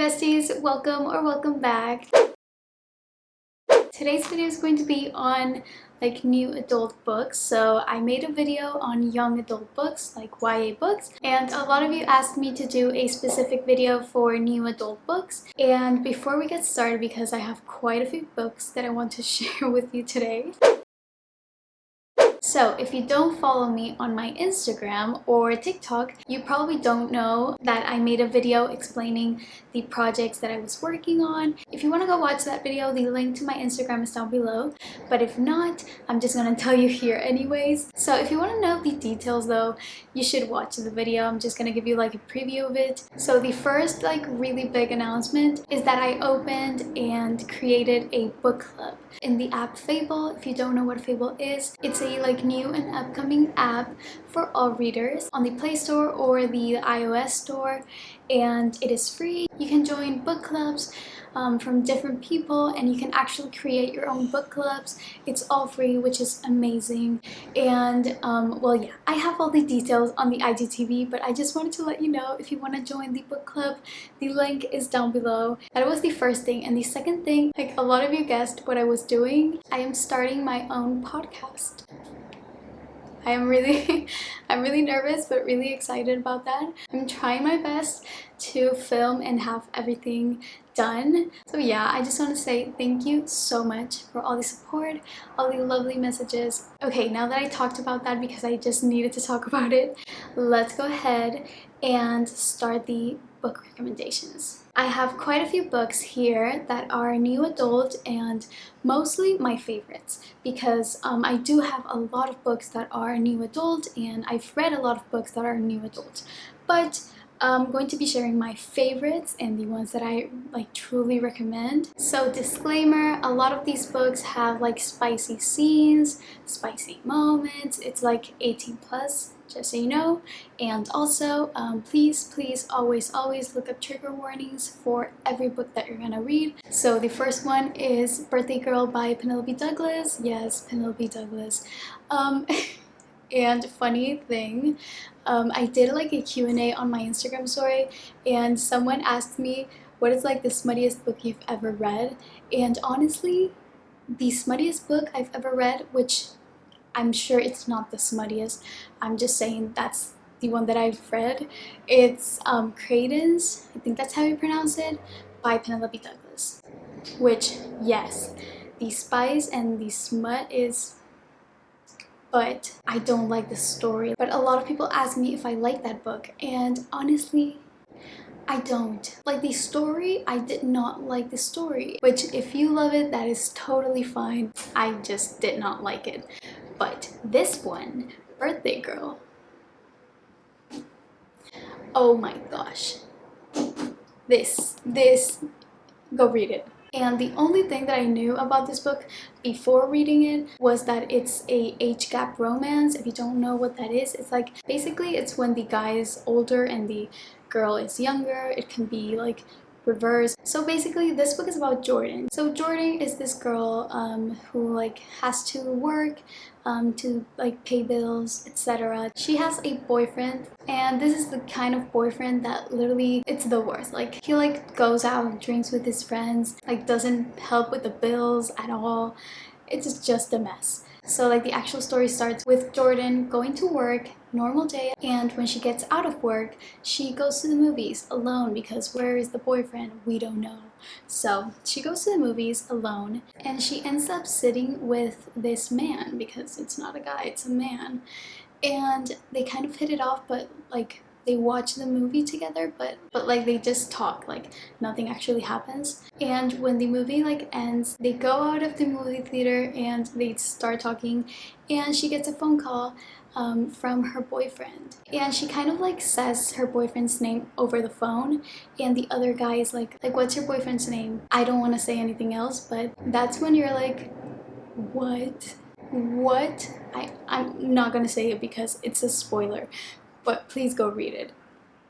besties, welcome back. Today's video is going to be on like new adult books. So I made a video on young adult books, like YA books, and a lot of you asked me to do a specific video for new adult books. And before we get started, because I have quite a few books that I want to share with you today. So if you don't follow me on my Instagram or TikTok, you probably don't know that I made a video explaining the projects that I was working on. If you want to go watch that video, the link to my Instagram is down below. But if not, I'm just gonna tell you here anyways. So if you want to know the details though, you should watch the video. I'm just gonna give you like a preview of it. So the first like really big announcement is that I opened and created a book club in the app Fable. If you don't know what Fable is, it's a like new and upcoming app for all readers on the Play Store or the iOS store, and it is free. You can join book clubs from different people, and you can actually create your own book clubs. It's all free, which is amazing. And well, yeah, I have all the details on the IGTV, but I just wanted to let you know, if you want to join the book club, the link is down below. That was the first thing. And the second thing, like a lot of you guessed what I was doing, I am starting my own podcast. I'm really nervous, but really excited about that. I'm trying my best to film and have everything done. So yeah, I just want to say thank you so much for all the support, all the lovely messages. Okay, now that I talked about that because I just needed to talk about it, let's go ahead and start the book recommendations. I have quite a few books here that are new adult and mostly my favorites, because I do have a lot of books that are new adult and I've read a lot of books that are new adult, but I'm going to be sharing my favorites and the ones that I like truly recommend. So disclaimer, a lot of these books have like spicy scenes, spicy moments. It's like 18 plus, just so you know. And also please always look up trigger warnings for every book that you're gonna read. So the first one is Birthday Girl by Penelope Douglas. Yes, Penelope Douglas. And funny thing, I did like a Q&A on my Instagram story, and someone asked me what is like the smuttiest book you've ever read. And honestly, the smuttiest book I've ever read, which I'm sure it's not the smuttiest, I'm just saying that's the one that I've read, it's Credence, I think that's how you pronounce it, by Penelope Douglas. Which, yes, the spice and the smut is, but I don't like the story. But a lot of people ask me if I like that book, and honestly, I don't. Like the story, I did not like the story, which if you love it, that is totally fine. I just did not like it. But this one, Birthday Girl, oh my gosh, this, go read it. And the only thing that I knew about this book before reading it was that it's a age gap romance. If you don't know what that is, it's like basically it's when the guy is older and the girl is younger. It can be like reverse. So basically this book is about Jordan. So Jordan is this girl who like has to work to like pay bills, etc. She has a boyfriend, and this is the kind of boyfriend that literally, it's the worst. Like he like goes out and drinks with his friends, like doesn't help with the bills at all. It's just a mess. So like the actual story starts with Jordan going to work, normal day, and when she gets out of work, she goes to the movies alone, because where is the boyfriend? We don't know. So she goes to the movies alone, and she ends up sitting with this man, because it's not a guy, it's a man. And they kind of hit it off, but like they watch the movie together, but like they just talk, like nothing actually happens. And when the movie like ends, they go out of the movie theater and they start talking, and she gets a phone call from her boyfriend, and she kind of like says her boyfriend's name over the phone, and the other guy is like what's your boyfriend's name? I don't want to say anything else, but that's when you're like, what? I'm not gonna say it because it's a spoiler, but please go read it.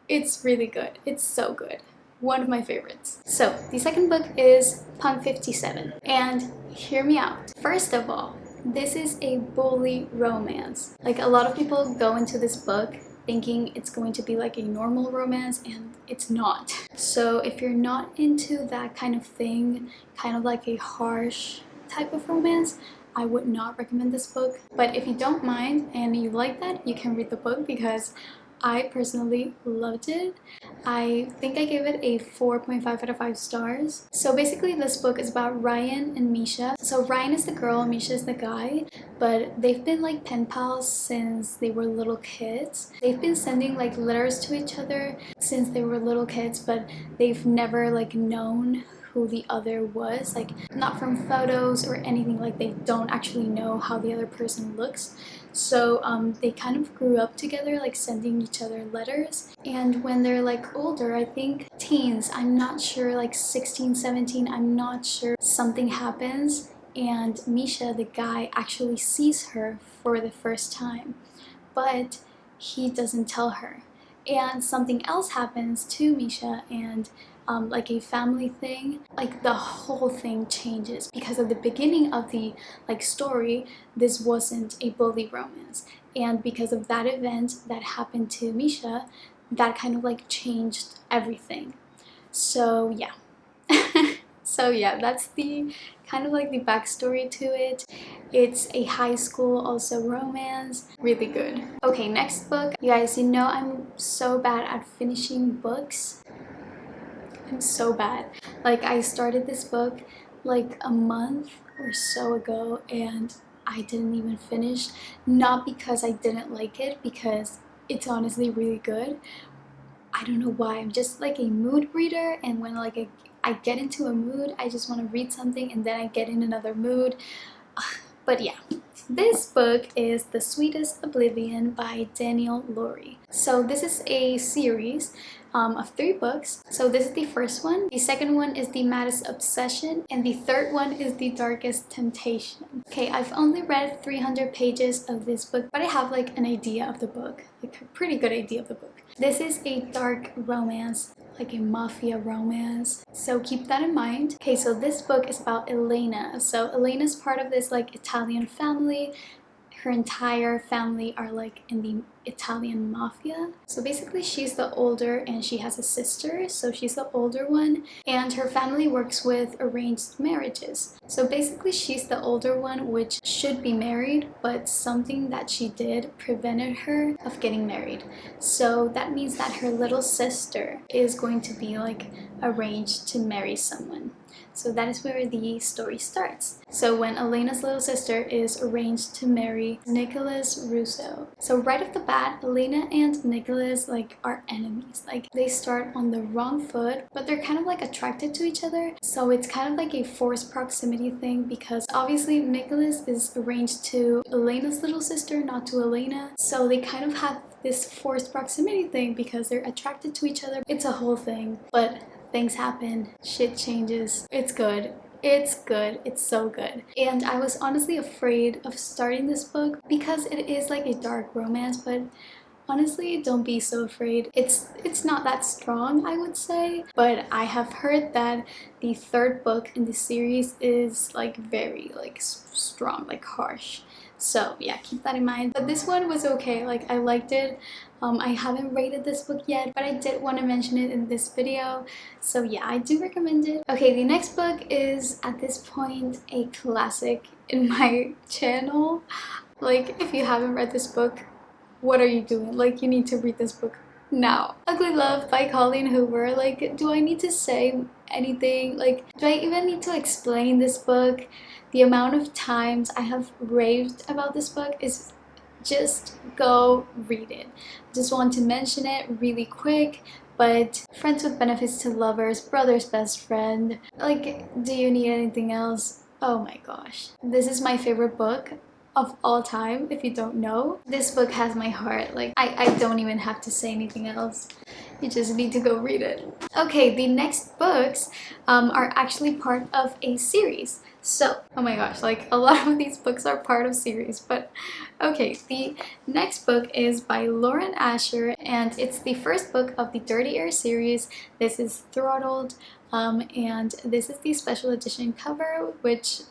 It's really good. It's so good. One of my favorites. So the second book is Punk 57, and hear me out. First of all, this is a bully romance. Like a lot of people go into this book thinking it's going to be like a normal romance, and it's not. So if you're not into that kind of thing, kind of like a harsh type of romance, I would not recommend this book. But if you don't mind and you like that, you can read the book, because I personally loved it. I think I gave it a 4.5 out of 5 stars. So basically this book is about Ryan and Misha. So Ryan is the girl, Misha is the guy, but they've been like pen pals since they were little kids. They've been sending like letters to each other since they were little kids, but they've never like known who the other was, like not from photos or anything. Like they don't actually know how the other person looks. So they kind of grew up together, like sending each other letters. And when they're like older, I think teens, I'm not sure, like 16, 17, I'm not sure, something happens and Misha, the guy, actually sees her for the first time, but he doesn't tell her. And something else happens to Misha, and like a family thing, like the whole thing changes, because at the beginning of the like story, this wasn't a bully romance, and because of that event that happened to Misha, that kind of like changed everything. So yeah. So yeah, that's the kind of like the backstory to it. It's a high school also romance, really good. Okay, next book. You guys, you know I'm so bad at finishing books. I'm so bad. Like I started this book like a month or so ago and I didn't even finish. Not because I didn't like it, because it's honestly really good. I don't know why. I'm just like a mood reader, and when like I get into a mood, I just want to read something and then I get in another mood. But yeah, this book is The Sweetest Oblivion by Daniel Laurie. So this is a series of 3 books. So this is the first one. The second one is The Maddest Obsession, and the third one is The Darkest Temptation. Okay, I've only read 300 pages of this book, but I have like an idea of the book, like a pretty good idea of the book. This is a dark romance, like a mafia romance, so keep that in mind. Okay, so this book is about Elena. So Elena's part of this like Italian family. Her entire family are like in the Italian mafia. So basically she's the older and she has a sister, so she's the older one, and her family works with arranged marriages. So basically she's the older one, which should be married, but something that she did prevented her of getting married. So that means that her little sister is going to be like arranged to marry someone. So that is where the story starts. So when Elena's little sister is arranged to marry Nicholas Russo. So right off the bat, Elena and Nicholas like are enemies. Like they start on the wrong foot, but they're kind of like attracted to each other. So it's kind of like a forced proximity thing, because obviously Nicholas is arranged to Elena's little sister, not to Elena. So they kind of have this forced proximity thing because they're attracted to each other. It's a whole thing, but things happen, shit changes. It's good. It's good. It's so good. And I was honestly afraid of starting this book because it is like a dark romance, but honestly, don't be so afraid. It's not that strong, I would say, but I have heard that the third book in the series is like very like strong, like harsh. So yeah, keep that in mind. But this one was okay, like I liked it. I haven't rated this book yet, but I did want to mention it in this video. So yeah, I do recommend it. Okay, the next book is at this point a classic in my channel. Like if you haven't read this book, what are you doing? Like you need to read this book now. Ugly Love by Colleen Hoover. Like, do I need to say anything? Like, do I even need to explain this book? The amount of times I have raved about this book is just go read it. Just want to mention it really quick, but friends with benefits to lovers, brother's best friend. Like, do you need anything else? Oh my gosh. This is my favorite book of all time, if you don't know. This book has my heart. Like, I don't even have to say anything else. You just need to go read it. Okay, the next books are actually part of a series. So, oh my gosh, like a lot of these books are part of series, but okay, the next book is by Lauren Asher, and it's the first book of the Dirty Air series. This is Throttled, and this is the special edition cover, which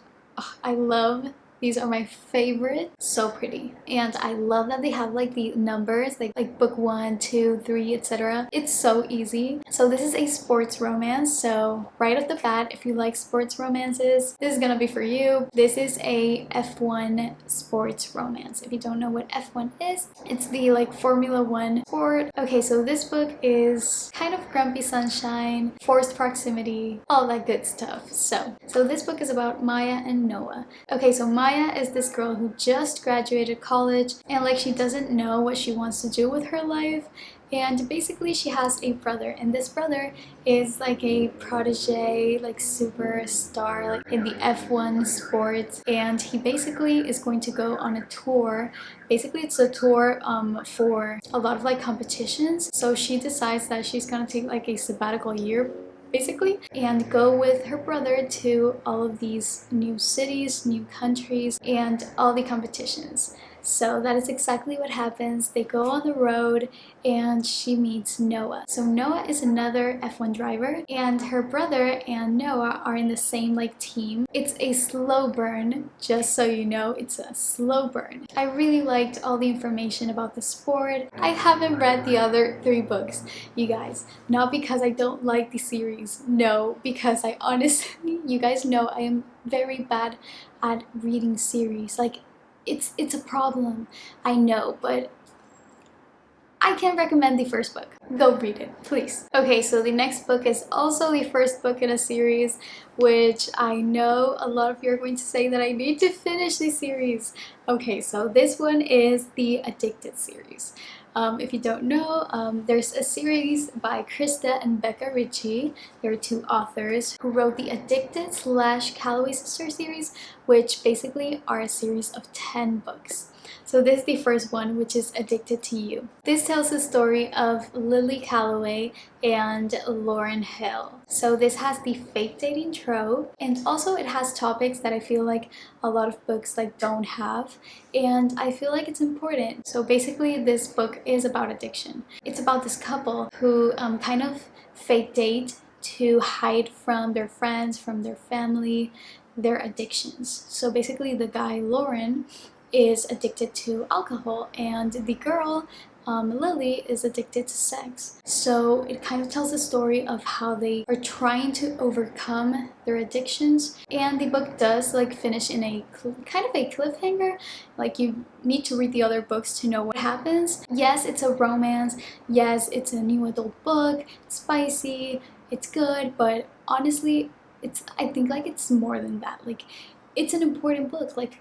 I love These are my favorite. So pretty. And I love that they have like the numbers, like book 1, 2, 3, etc. It's so easy. So this is a sports romance. So right off the bat, if you like sports romances, this is gonna be for you. This is a F1 sports romance. If you don't know what F1 is, it's the like Formula 1 sport. Okay, so this book is kind of grumpy sunshine, forced proximity, all that good stuff. So this book is about Maya and Noah. Okay, so Maya is this girl who just graduated college and like she doesn't know what she wants to do with her life. And basically she has a brother, and this brother is like a protege, like superstar, like in the F1 sports, and he basically is going to go on a tour. Basically it's a tour for a lot of like competitions. So she decides that she's gonna take like a sabbatical year basically and go with her brother to all of these new cities, new countries, and all the competitions. So that is exactly what happens. They go on the road and she meets Noah. So Noah is another F1 driver, and her brother and Noah are in the same like team. It's a slow burn, just so you know, it's a slow burn. I really liked all the information about the sport. I haven't read the other 3 books, you guys. Not because I don't like the series, no, because I honestly, you guys know I am very bad at reading series. Like, it's a problem, I know, but I can recommend the first book. Go read it, please. Okay, so the next book is also the first book in a series, which I know a lot of you are going to say that I need to finish the series. Okay, so this one is the Addicted series. If you don't know, there's a series by Krista and Becca Ritchie. There are 2 authors who wrote the Addicted / Calloway Sisters series, which basically are a series of 10 books. So this is the first one, which is Addicted to You. This tells the story of Lily Calloway and Lauren Hill. So this has the fake dating trope, and also it has topics that I feel like a lot of books like don't have, and I feel like it's important. So basically this book is about addiction. It's about this couple who kind of fake date to hide from their friends, from their family, their addictions. So basically the guy, Lauren, is addicted to alcohol, and the girl, Lily, is addicted to sex. So it kind of tells the story of how they are trying to overcome their addictions, and the book does like finish in a kind of a cliffhanger. Like, you need to read the other books to know what happens. Yes, it's a romance. Yes, it's a new adult book. It's spicy. It's good, but honestly, I think like it's more than that. Like, it's an important book. Like,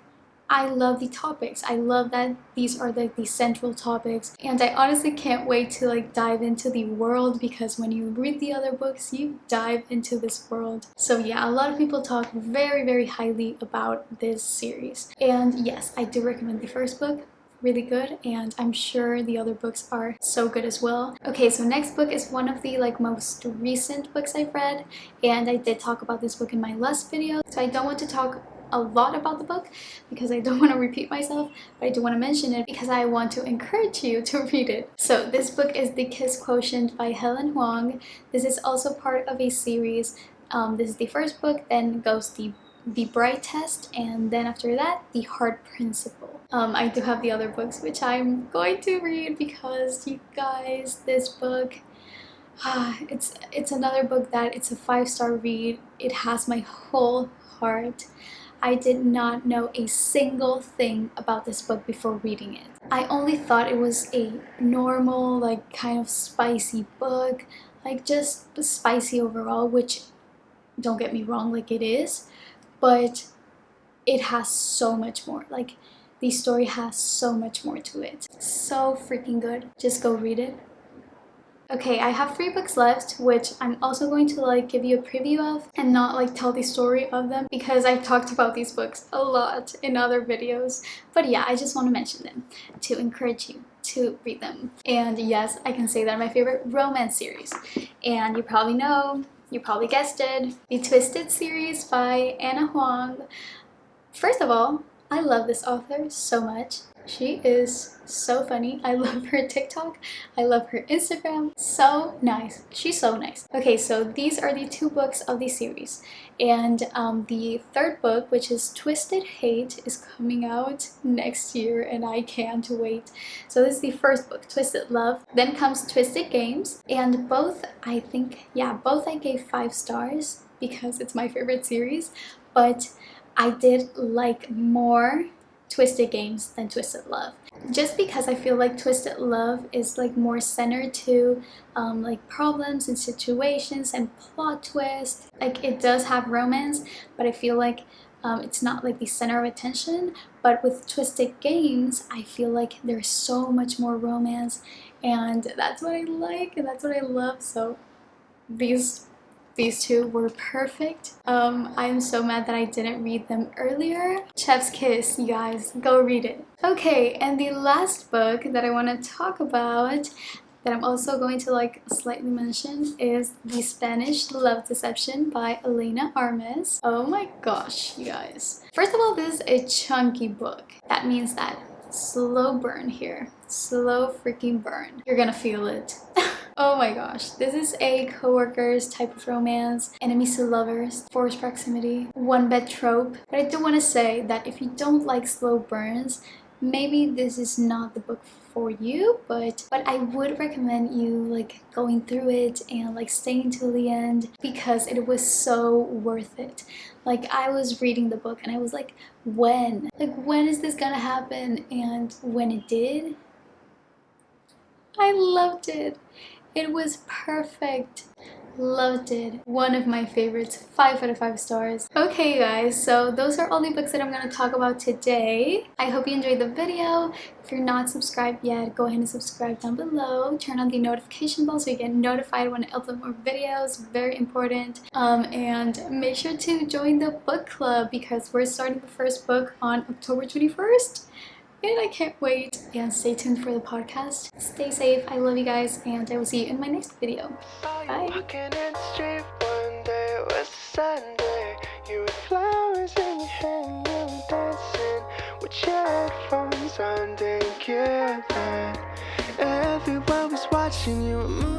I love the topics. I love that these are like the central topics, and I honestly can't wait to like dive into the world, because when you read the other books, you dive into this world. So yeah, a lot of people talk very, very highly about this series. And yes, I do recommend the first book. Really good, and I'm sure the other books are so good as well. Okay, so next book is one of the like most recent books I've read, and I did talk about this book in my last video, so I don't want to talk a lot about the book because I don't want to repeat myself, but I do want to mention it because I want to encourage you to read it. So this book is The Kiss Quotient by Helen Huang. This is also part of a series. This is the first book, then goes the Bright Test, and then after that the Heart Principle. I do have the other books which I'm going to read because, you guys, this book, it's another book that it's a 5-star read. It has my whole heart. I did not know a single thing about this book before reading it. I only thought it was a normal, like, kind of spicy book, like just spicy overall, which, don't get me wrong, like it is, but it has so much more. Like, the story has so much more to it. So freaking good. Just go read it. Okay, I have 3 books left, which I'm also going to like give you a preview of and not like tell the story of them, because I've talked about these books a lot in other videos. But yeah, I just want to mention them to encourage you to read them. And yes, I can say that my favorite romance series. And you probably know, you probably guessed it, the Twisted series by Anna Huang. First of all, I love this author so much. She is so funny. I love her TikTok. I love her Instagram. So nice. She's so nice. Okay, so these are the 2 books of the series. And the 3rd book, which is Twisted Hate, is coming out next year and I can't wait. So this is the 1st book, Twisted Love. Then comes Twisted Games. And both, I think, yeah, both I gave 5 stars because it's my favorite series. But I did like more Twisted Games than Twisted Love, just because I feel like Twisted Love is like more centered to like problems and situations and plot twists. Like it does have romance, but I feel like it's not like the center of attention. But with Twisted Games, I feel like there's so much more romance, and that's what I like and that's what I love. So these 2 were perfect. I'm so mad that I didn't read them earlier. Chef's Kiss, you guys, go read it. Okay, and the last book that I want to talk about that I'm also going to like slightly mention is The Spanish Love Deception by Elena Armas. Oh my gosh, you guys. First of all, this is a chunky book. That means that slow burn here. Slow freaking burn. You're gonna feel it. Oh my gosh, this is a co-workers type of romance, enemies to lovers, forced proximity, one bed trope. But I do want to say that if you don't like slow burns, maybe this is not the book for you, but I would recommend you like going through it and like staying till the end because it was so worth it. Like I was reading the book and I was like, when is this gonna happen? And when it did, I loved it. It was perfect. Loved it. One of my favorites. 5 out of 5 stars. Okay guys, so those are all the books that I'm going to talk about today. I hope you enjoyed the video. If you're not subscribed yet, go ahead and subscribe down below. Turn on the notification bell so you get notified when I upload more videos. Very important. And make sure to join the book club because we're starting the 1st book on October 21st. And I can't wait, and stay tuned for the podcast. Stay safe, I love you guys, and I will see you in my next video. Bye! Walking in the street one day, it was Sunday. You with flowers in your hand, you were dancing with your headphones on, didn't care that everyone was watching you.